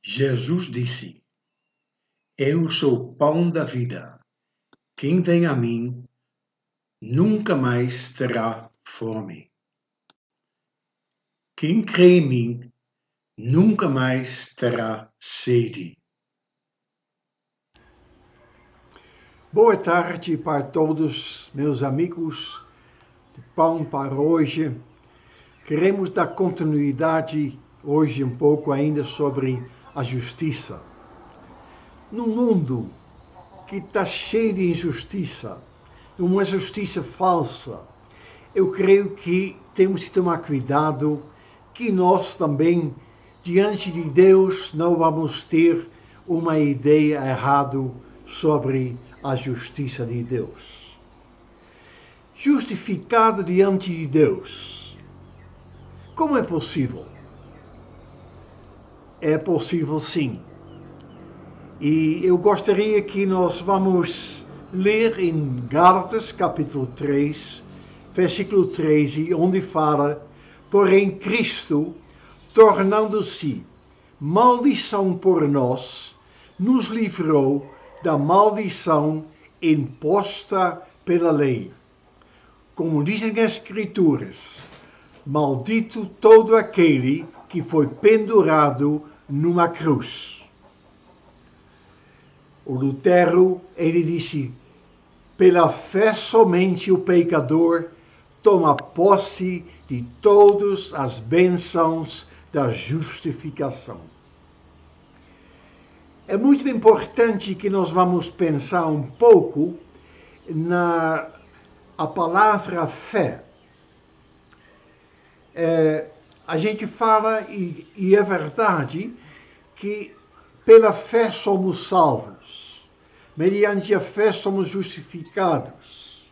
Jesus disse: Eu sou o pão da vida. Quem vem a mim nunca mais terá fome. Quem crê em mim nunca mais terá sede. Boa tarde para todos, meus amigos de Pão para hoje. Queremos dar continuidade hoje um pouco ainda sobre a justiça. Num mundo que está cheio de injustiça, uma justiça falsa, eu creio que temos que tomar cuidado que nós também, diante de Deus, não vamos ter uma ideia errada sobre a justiça de Deus. Justificado diante de Deus. Como é possível? É possível sim. E eu gostaria que nós vamos ler em Gálatas capítulo 3, versículo 13, onde fala: porém Cristo, tornando-se maldição por nós, nos livrou da maldição imposta pela lei. Como dizem as Escrituras, maldito todo aquele que foi pendurado numa cruz. O Lutero, ele disse: pela fé somente o pecador toma posse de todas as bênçãos da justificação. É muito importante que nós vamos pensar um pouco na palavra fé. A gente fala, e é verdade, que pela fé somos salvos. Mediante a fé somos justificados.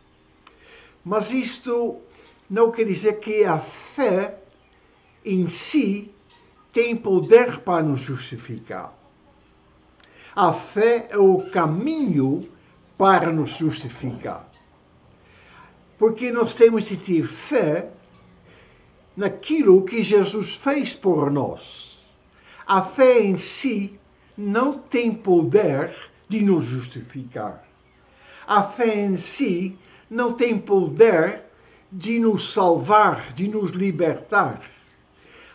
Mas isto não quer dizer que a fé em si tem poder para nos justificar. A fé é o caminho para nos justificar. Porque nós temos que ter fé naquilo que Jesus fez por nós. A fé em si não tem poder de nos justificar. A fé em si não tem poder de nos salvar, de nos libertar.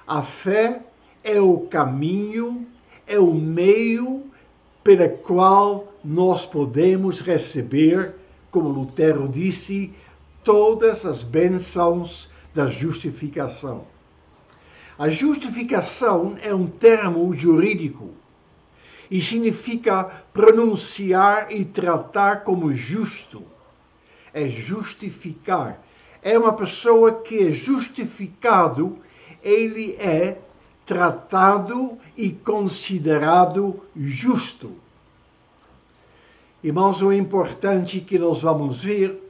A fé é o caminho, é o meio pelo qual nós podemos receber, como Lutero disse, todas as bênçãos da justificação. A justificação é um termo jurídico e significa pronunciar e tratar como justo. É justificar. É uma pessoa que é justificado, ele é tratado e considerado justo. Irmãos, o importante que nós vamos ver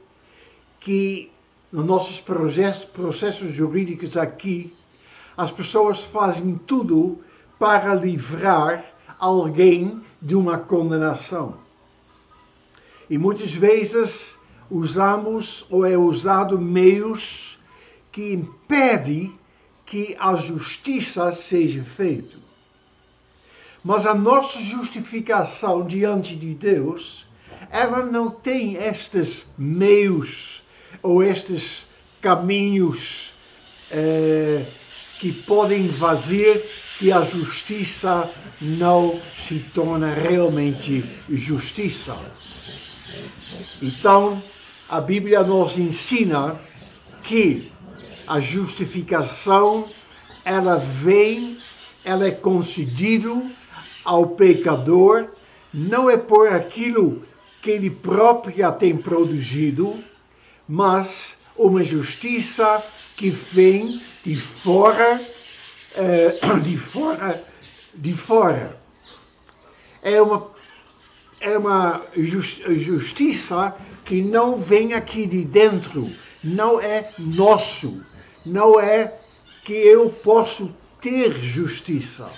que nos nossos processos jurídicos aqui, as pessoas fazem tudo para livrar alguém de uma condenação. E muitas vezes usamos ou é usado meios que impedem que a justiça seja feita. Mas a nossa justificação diante de Deus, ela não tem estes meios ou estes caminhos que podem fazer que a justiça não se torne realmente justiça. Então, a Bíblia nos ensina que a justificação, ela é concedida ao pecador, não é por aquilo que ele próprio já tem produzido, mas uma justiça que vem de fora. É uma justiça que não vem aqui de dentro, não é nosso, não é que eu posso ter justiça.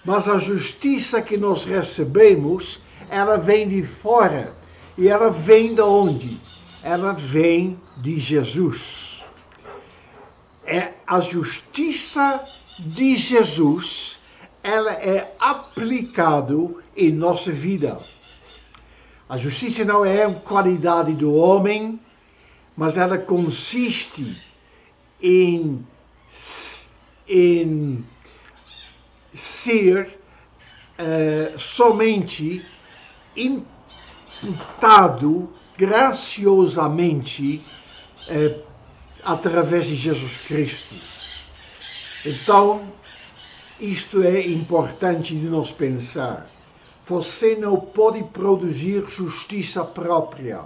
Mas a justiça que nós recebemos, ela vem de fora. E ela vem de onde? Ela vem de Jesus. A justiça de Jesus ela é aplicado em nossa vida. A justiça não é uma qualidade do homem, mas ela consiste em ser somente imputado graciosamente através de Jesus Cristo. Então, isto é importante de nós pensar. Você não pode produzir justiça própria.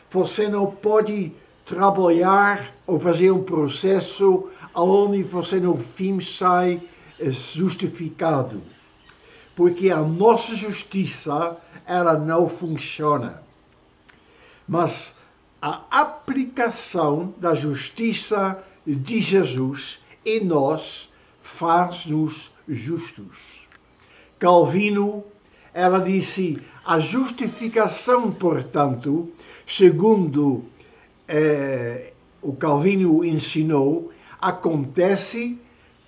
Você não pode trabalhar ou fazer um processo onde você no fim sai justificado. Porque a nossa justiça, ela não funciona. Mas a aplicação da justiça de Jesus em nós faz-nos justos. Calvino, ela disse, a justificação, portanto, segundo o Calvino ensinou, acontece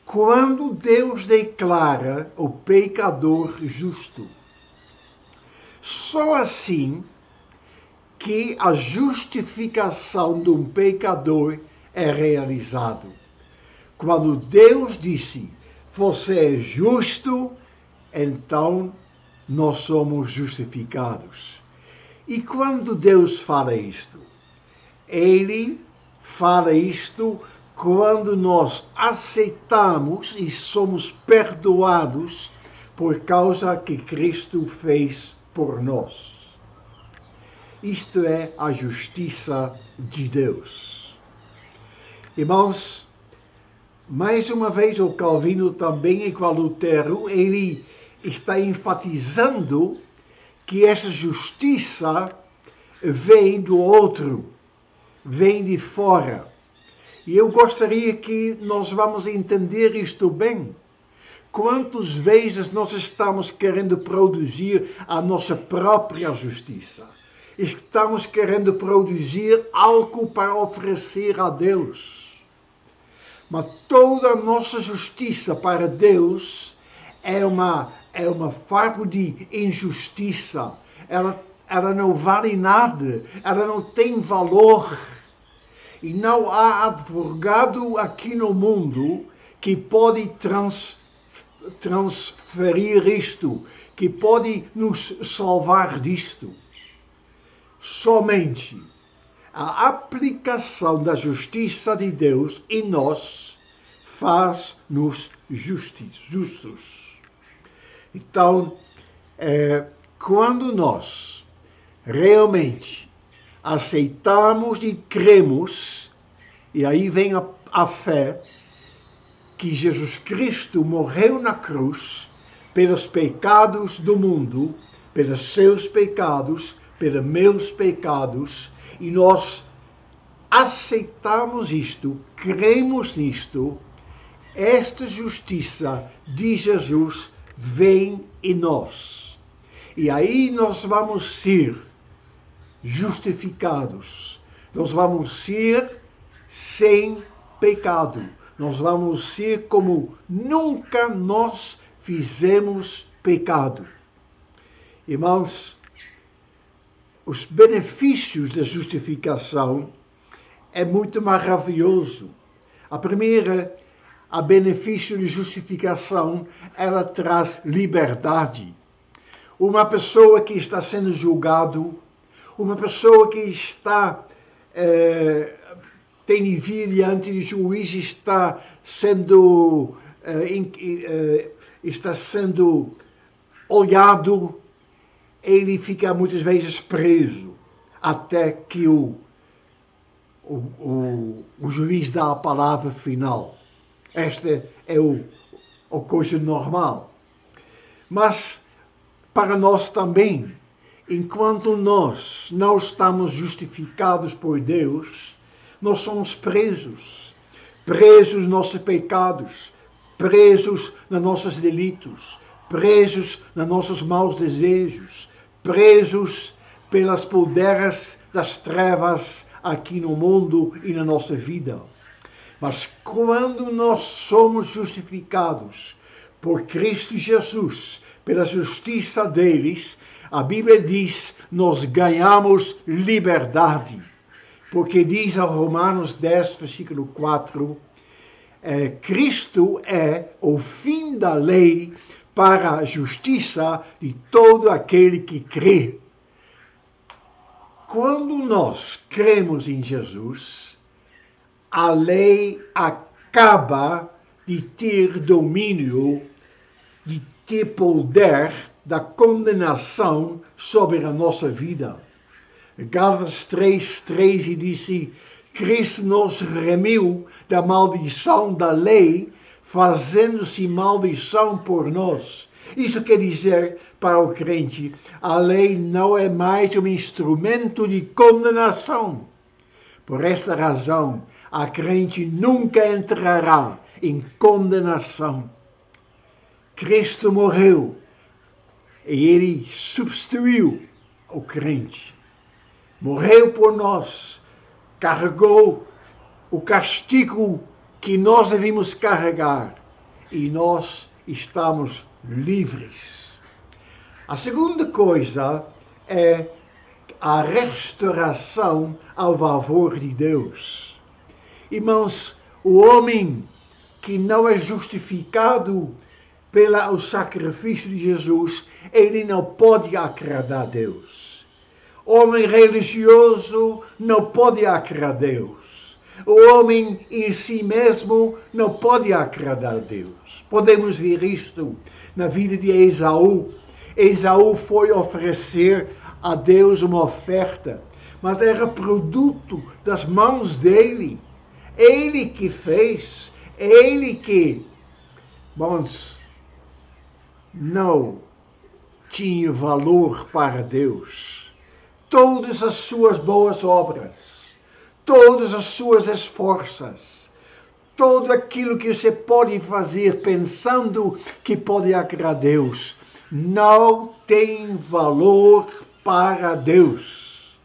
quando Deus declara o pecador justo. Só assim que a justificação de um pecador é realizado. Quando Deus disse, você é justo, então nós somos justificados. E quando Deus fala isto? Ele fala isto quando nós aceitamos e somos perdoados por causa que Cristo fez por nós. Isto é a justiça de Deus. Irmãos, mais uma vez o Calvino também, igual Lutero, ele está enfatizando que essa justiça vem do outro, vem de fora. E eu gostaria que nós vamos entender isto bem. Quantas vezes nós estamos querendo produzir a nossa própria justiça? Estamos querendo produzir algo para oferecer a Deus. Mas toda a nossa justiça para Deus é uma forma de injustiça. Ela não vale nada, ela não tem valor. E não há advogado aqui no mundo que pode transferir isto, que pode nos salvar disto. Somente a aplicação da justiça de Deus em nós faz-nos justos. Então, quando nós realmente aceitamos e cremos, e aí vem a fé, que Jesus Cristo morreu na cruz pelos pecados do mundo, pelos seus pecados, pelos meus pecados, e nós aceitamos isto, cremos nisto, esta justiça de Jesus vem em nós. E aí nós vamos ser justificados. Nós vamos ser sem pecado. Nós vamos ser como nunca nós fizemos pecado. Irmãos, os benefícios da justificação é muito maravilhoso. A primeira, a benefício de justificação, ela traz liberdade. Uma pessoa que está sendo julgado, uma pessoa que tem de vir diante de juiz, está sendo olhado, ele fica muitas vezes preso, até que o juiz dá a palavra final. Esta é a coisa normal. Mas, para nós também, enquanto nós não estamos justificados por Deus, nós somos presos nos nossos pecados, presos nos nossos delitos, presos nos nossos maus desejos, presos pelas poderes das trevas aqui no mundo e na nossa vida. Mas quando nós somos justificados por Cristo Jesus, pela justiça deles, a Bíblia diz, nós ganhamos liberdade. Porque diz a Romanos 10, versículo 4, Cristo é o fim da lei para a justiça de todo aquele que crê. Quando nós cremos em Jesus, a lei acaba de ter domínio, de ter poder da condenação sobre a nossa vida. Gálatas 3:13 disse, Cristo nos remiu da maldição da lei, fazendo-se maldição por nós. Isso quer dizer, para o crente, a lei não é mais um instrumento de condenação. Por esta razão, a crente nunca entrará em condenação. Cristo morreu e ele substituiu o crente. Morreu por nós, carregou o castigo que nós devemos carregar e nós estamos livres. A segunda coisa é a restauração ao favor de Deus. Irmãos, o homem que não é justificado pelo sacrifício de Jesus, ele não pode agradar a Deus. O homem religioso não pode agradar a Deus. O homem em si mesmo não pode agradar a Deus. Podemos ver isto na vida de Esaú. Esaú foi oferecer a Deus uma oferta, mas era produto das mãos dele. Ele que fez, ele que, irmãos, não tinha valor para Deus. Todas as suas boas obras, todas as suas esforços, tudo aquilo que você pode fazer pensando que pode agradar a Deus, não tem valor para Deus.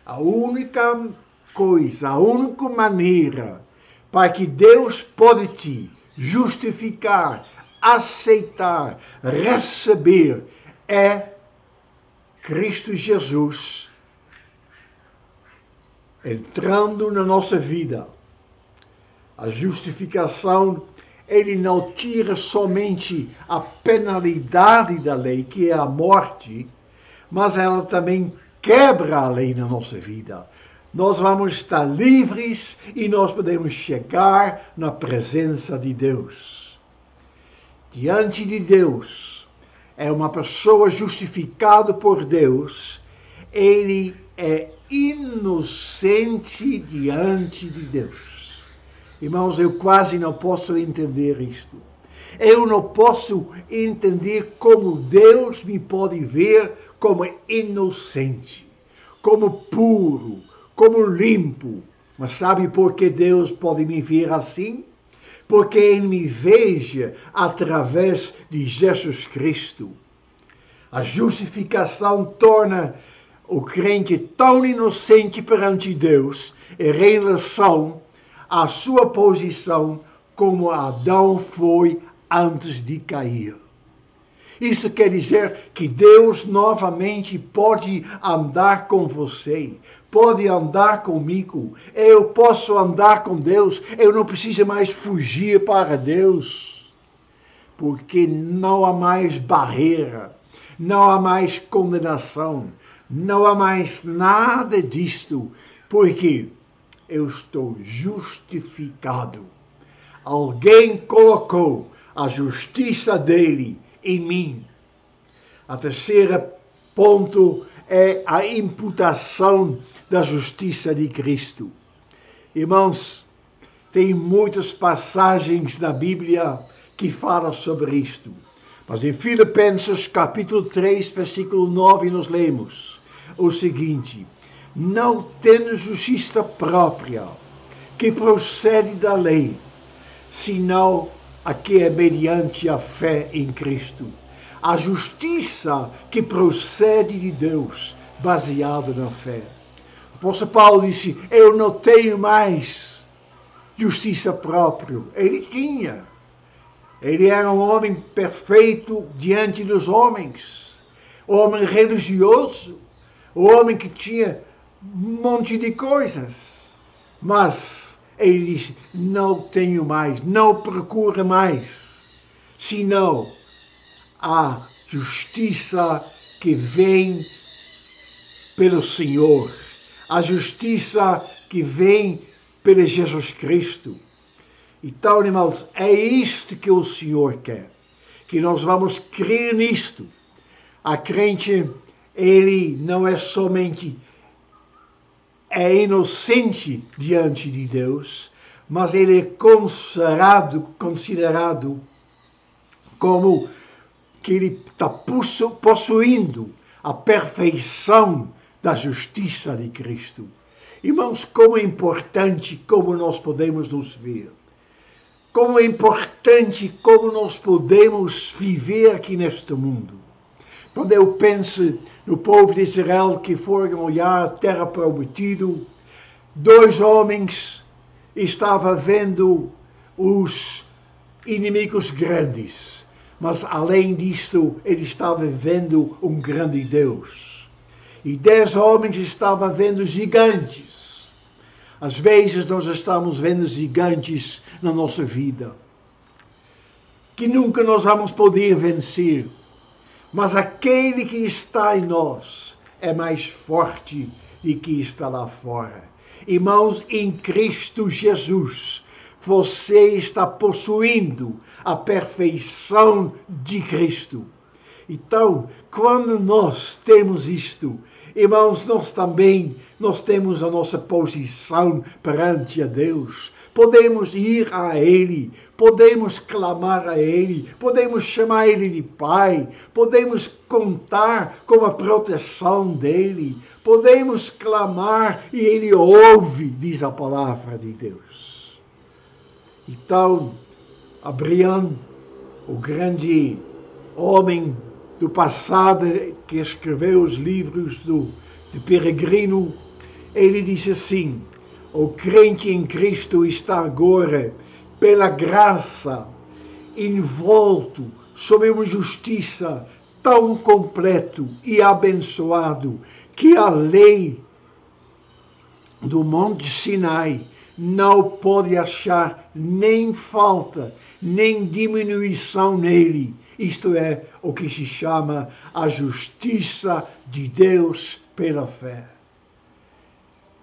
A única coisa, a única maneira para que Deus pode te justificar, aceitar, receber é Cristo Jesus entrando na nossa vida. A justificação, ele não tira somente a penalidade da lei, que é a morte, mas ela também quebra a lei na nossa vida. Nós vamos estar livres e nós podemos chegar na presença de Deus. Diante de Deus, é uma pessoa justificada por Deus, ele é inocente diante de Deus. Irmãos, eu quase não posso entender isto. Eu não posso entender como Deus me pode ver como inocente, como puro, como limpo. Mas sabe por que Deus pode me ver assim? Porque Ele me veja através de Jesus Cristo. A justificação torna o crente tão inocente perante Deus em relação à sua posição como Adão foi antes de cair. Isto quer dizer que Deus novamente pode andar com você, pode andar comigo. Eu posso andar com Deus, eu não preciso mais fugir para Deus, porque não há mais barreira, não há mais condenação, não há mais nada disto, porque eu estou justificado. Alguém colocou a justiça dele em mim. A terceira ponto é a imputação da justiça de Cristo. Irmãos, tem muitas passagens na Bíblia que falam sobre isto. Mas em Filipenses capítulo 3, versículo 9, nós lemos o seguinte: não tendo justiça própria, que procede da lei, senão a que é mediante a fé em Cristo. A justiça que procede de Deus, baseada na fé. O apóstolo Paulo disse, eu não tenho mais justiça própria. Ele tinha. Ele era um homem perfeito diante dos homens, homem religioso, homem que tinha um monte de coisas. Mas ele disse, não tenho mais, não procura mais, senão a justiça que vem pelo Senhor, a justiça que vem pelo Jesus Cristo. Então, irmãos, é isto que o Senhor quer, que nós vamos crer nisto. A crente, ele não é somente inocente diante de Deus, mas ele é considerado como que ele está possuindo a perfeição da justiça de Cristo. Irmãos, como é importante como nós podemos nos ver. Como é importante como nós podemos viver aqui neste mundo. Quando eu penso no povo de Israel que foram olhar a terra prometida, 2 homens estavam vendo os inimigos grandes, mas além disto, ele estava vendo um grande Deus. E 10 homens estavam vendo gigantes. Às vezes nós estamos vendo gigantes na nossa vida, que nunca nós vamos poder vencer. Mas aquele que está em nós é mais forte do que está lá fora. Irmãos, em Cristo Jesus, você está possuindo a perfeição de Cristo. Então, quando nós temos isto, irmãos, nós temos a nossa posição perante a Deus. Podemos ir a Ele, podemos clamar a Ele, podemos chamar Ele de Pai, podemos contar com a proteção dEle, podemos clamar e Ele ouve, diz a palavra de Deus. Então, Abraão, o grande homem do passado que escreveu os livros de Peregrino, ele disse assim, o crente em Cristo está agora, pela graça, envolto sob uma justiça tão completo e abençoado que a lei do Monte Sinai não pode achar nem falta, nem diminuição nele. Isto é o que se chama a justiça de Deus pela fé.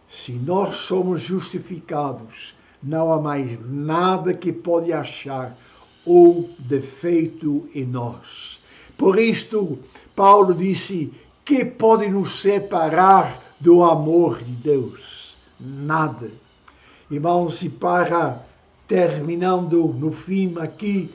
Se nós somos justificados, não há mais nada que pode achar o defeito em nós. Por isto, Paulo disse, que pode nos separar do amor de Deus? Nada. Irmãos, e para terminando no fim aqui,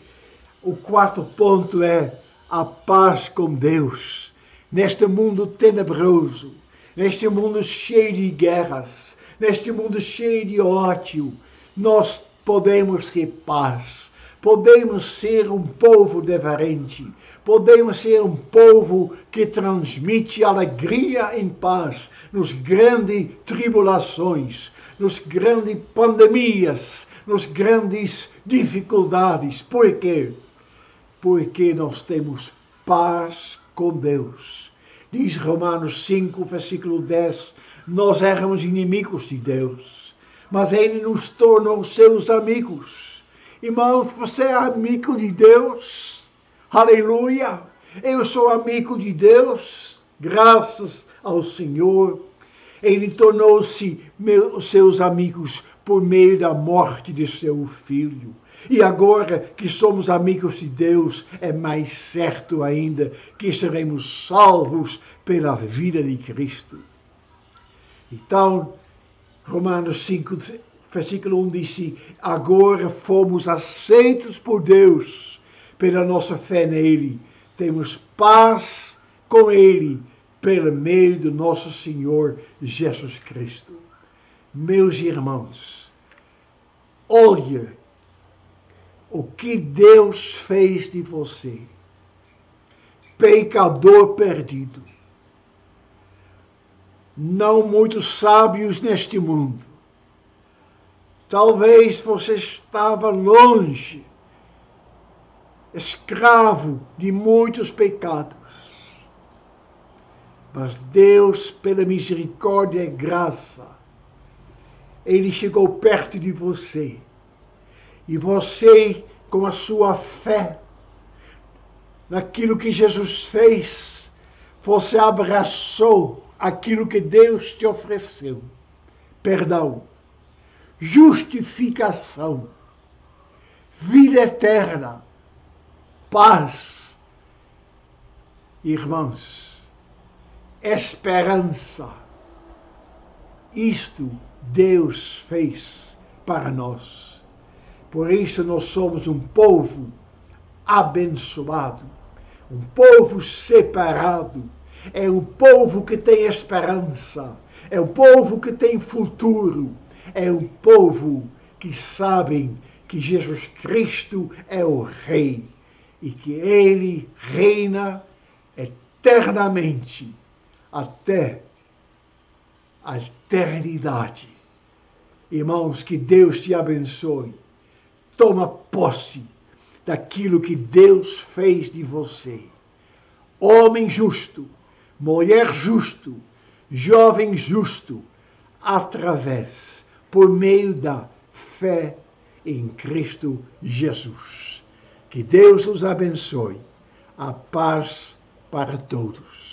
o 4º ponto é a paz com Deus. Neste mundo tenebroso, neste mundo cheio de guerras, neste mundo cheio de ódio, nós podemos ter paz. Podemos ser um povo diferente. Podemos ser um povo que transmite alegria em paz nos grandes tribulações, nos grandes pandemias, nos grandes dificuldades. Por quê? Porque nós temos paz com Deus. Diz Romanos 5, versículo 10, nós éramos inimigos de Deus, mas Ele nos tornou seus amigos. Irmãos, você é amigo de Deus? Aleluia! Eu sou amigo de Deus, graças ao Senhor. Ele tornou-se seus amigos por meio da morte de seu Filho. E agora que somos amigos de Deus, é mais certo ainda que seremos salvos pela vida de Cristo. Então, Romanos 5, versículo 1 diz, agora fomos aceitos por Deus pela nossa fé nele. Temos paz com ele pelo meio do nosso Senhor Jesus Cristo. Meus irmãos, olha o que Deus fez de você, pecador perdido. Não muitos sábios neste mundo. Talvez você estava longe escravo de muitos pecados. Mas Deus, pela misericórdia e graça, Ele chegou perto de você. E você, com a sua fé naquilo que Jesus fez, você abraçou aquilo que Deus te ofereceu. Perdão, justificação, vida eterna, paz. Irmãos, esperança. Isto Deus fez para nós. Por isso nós somos um povo abençoado, um povo separado, é um povo que tem esperança, é um povo que tem futuro, é um povo que sabe que Jesus Cristo é o Rei e que Ele reina eternamente até a eternidade. Irmãos, que Deus te abençoe. Toma posse daquilo que Deus fez de você. Homem justo, mulher justo, jovem justo, através, por meio da fé em Cristo Jesus. Que Deus nos abençoe. A paz para todos.